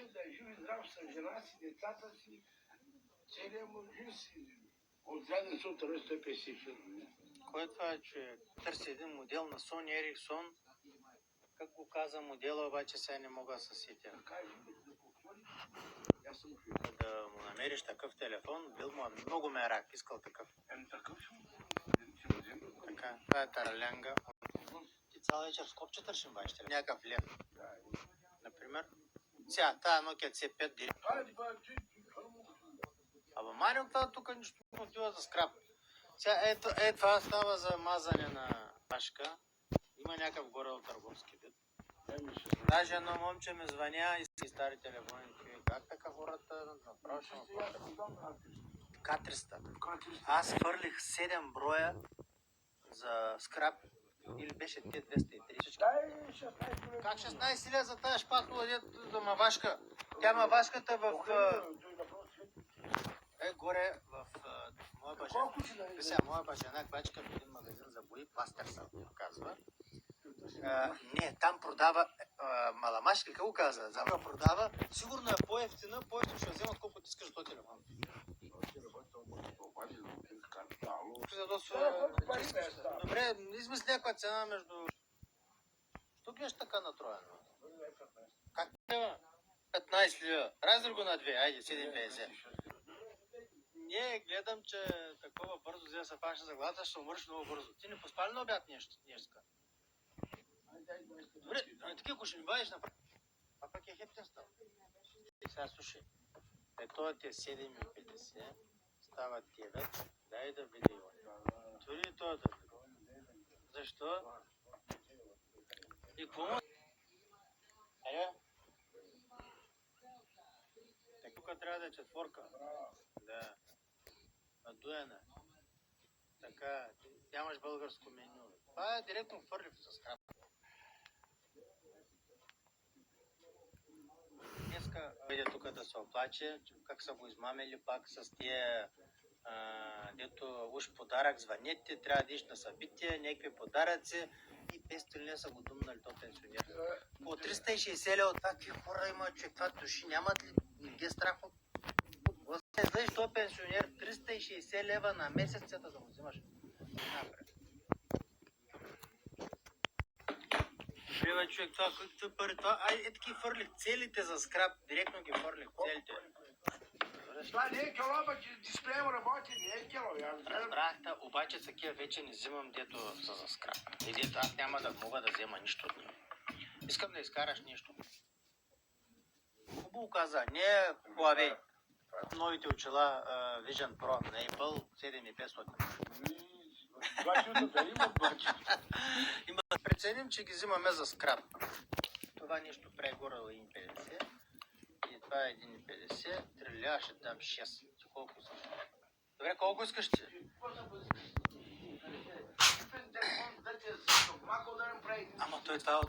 държи да е жив и здрав с жена си, децата си, целият му жив си. От заден сутрин 150 фирми. Кой е това, че търси един модел на Sony Ericsson? Как го каза модела, обаче сега не мога да се сетя. Да му намериш такъв телефон, бил му много мерак, искал такъв. Такъв така, това е таралянга. Ти цяла вечер с копче тършим баща. Някакъв лев. Например. Сега, тази Nokia C5 директно. Ама Марио, това тук нищо не отива за скрап. Сега, това става за мазане на пашка. Има някакъв горе от търговски вид. Даже едно момче ми звъня и стари телефони. Как така хората направо ще му платят? К300. Аз хвърлих 7 броя за скрап. Или беше те 230. Как 16 лет за тази шпатула, дето да ма вашка? Тя ма вашката в... горе в моя бажена. Сега, моя бажена бачка в един магазин за бои, Пластърсън, казва. Не, там продава маламашка, какво казва? Завтра продава, сигурно е по-ефтина, по-ефтина ще вземат колкото искаш до телефон. Добре, измисли някаква цена между... Що гледаш така натроено? Как е? 15 лева. Разри го на 2, айде, 7,50. Не, гледам, че такова бързо взе да се фаща за главата, ще умреш много бързо. Ти не поспали на обяд нещо? Добре, такива, ако ще ми бъдеш направи. А пък е хептен става. Сега слушай. Ето ти е 7,50. Става 9. Дай да види. Дори това да види. Защо? И какво му? Тук трябва да е четворка. Да. Надуена. Така, нямаш българско меню. Това е директно хвърлив с крап. Днеска видя тук да се оплаче, как са го измамили пак с тия, дето уж подарък звънете, трябва да идиш на събитие, някакви подаръци и 500 лева са го думнали то пенсионер. По 360 лева, какви хора има, човек, това души нямат ли? Не ги е страх от... Знаеш, то пенсионер 360 лева на месецата да му взимаш. Напред. Добре, човек, това както пари, това, таки фърлих целите за скрап, директно ги фърлих целите. Това не е кило, че дисплея работи, не е кило. Разбрахте, обаче такива вече не взимам, дето са за скрап. И дето аз няма да мога да взема нищо от него. Искам да изкараш нещо. Хубаво каза, не е Huawei. Новите очила Vision Pro на Apple 7500. Има да преценим, че ги взимаме за скрап. Това нещо прегоре 1,50 и това е 1,50. Триля ще дам 6. Ти колко искаш? Добре, колко искаш ти? Ама той това е от